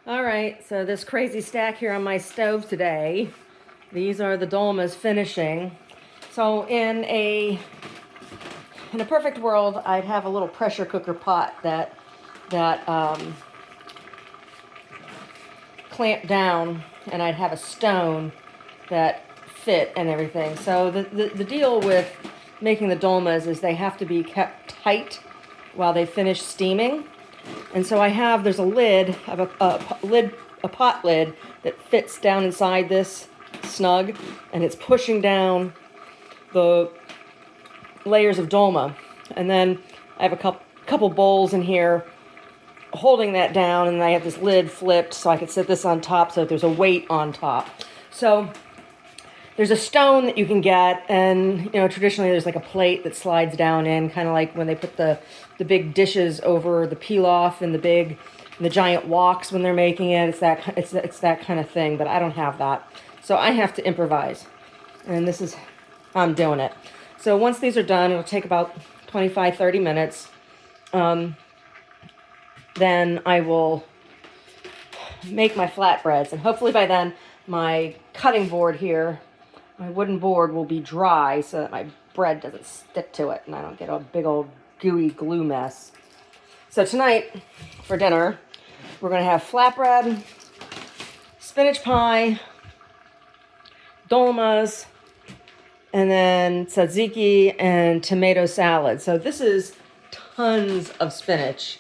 All right, so this crazy stack here on my stove today, these are the dolmas finishing. So in a perfect world, I'd have a little pressure cooker pot that clamped down, and I'd have a stone that fit and everything. So the deal with making the dolmas is they have to be kept tight while they finish steaming. And so there's a lid, a pot lid that fits down inside this snug, and it's pushing down the layers of dolma. And then I have a couple bowls in here holding that down, and I have this lid flipped so I can set this on top so that there's a weight on top. So there's a stone that you can get, and traditionally there's like a plate that slides down in, kind of like when they put the big dishes over the pilaf and the giant woks when they're making it. It's that kind of thing, but I don't have that, so I have to improvise, and I'm doing it. So once these are done, it'll take about 25-30 minutes. Then I will make my flatbreads, and hopefully by then my cutting board here, my wooden board, will be dry so that my bread doesn't stick to it and I don't get a big old gooey glue mess. So tonight for dinner, we're going to have flatbread, spinach pie, dolmas, and then tzatziki and tomato salad. So this is tons of spinach.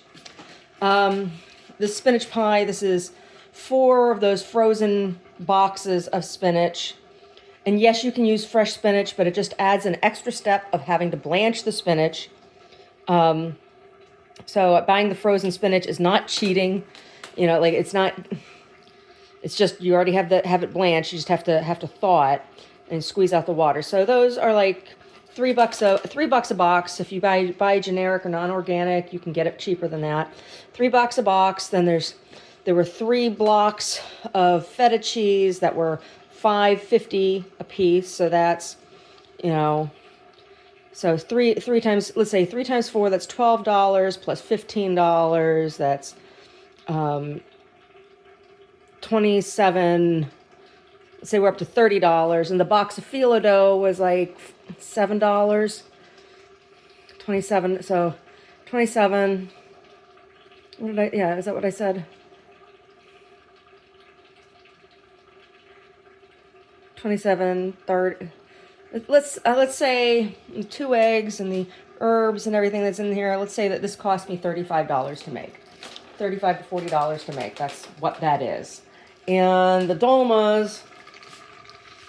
This spinach pie, this is 4 of those frozen boxes of spinach. And yes, you can use fresh spinach, but it just adds an extra step of having to blanch the spinach. So buying the frozen spinach is not cheating. It's just, you already have it blanched. You just have to thaw it and squeeze out the water. So those are like $3 a box. If you buy generic or non-organic, you can get it cheaper than that. $3 a box. Then there were 3 blocks of feta cheese that were $5.50 a piece. So that's, so three times, let's say 3 times 4, that's $12 plus $15. That's 27. Let's say we're up to $30. And the box of phyllo dough was like $7. 27. So 27. Is that what I said? 27, 30. Let's say 2 eggs and the herbs and everything that's in here. Let's say that this cost me $35 to make. $35 to $40 to make. That's what that is. And the dolmas,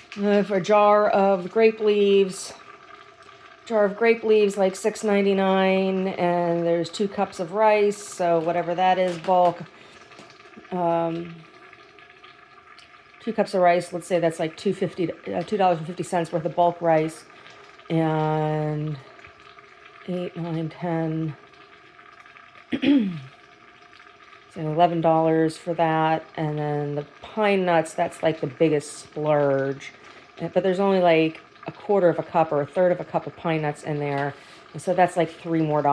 for a jar of grape leaves, like $6.99, and there's 2 cups of rice, so whatever that is, bulk. 2 cups of rice, let's say that's like $2.50 worth of bulk rice, and 8, 9, 10, so $11 for that. And then the pine nuts, that's like the biggest splurge, but there's only like a quarter of a cup or a third of a cup of pine nuts in there, and so that's like $3 more.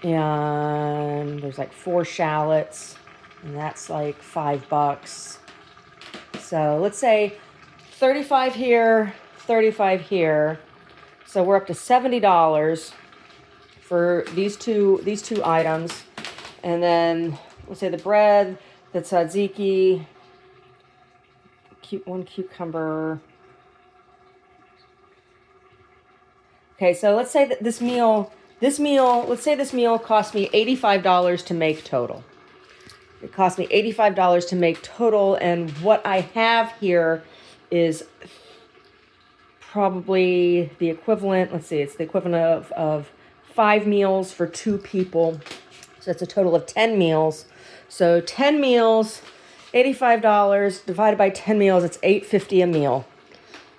And there's like 4 shallots, and that's like $5. So let's say 35 here, 35 here. So we're up to $70 for these two items. And then let's say the bread, the tzatziki, 1 cucumber. Okay, so let's say that this meal cost me $85 to make total. It cost me $85 to make total, and what I have here is probably the equivalent, it's the equivalent of 5 meals for 2 people. So it's a total of 10 meals. So 10 meals, $85 divided by 10 meals, it's $8.50 a meal.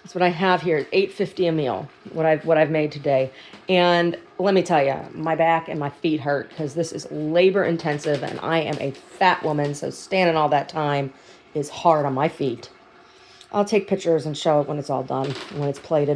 That's what I have here, $8.50 a meal, what I've made today. And let me tell you, my back and my feet hurt because this is labor intensive, and I am a fat woman, so standing all that time is hard on my feet. I'll take pictures and show it when it's all done, when it's plated.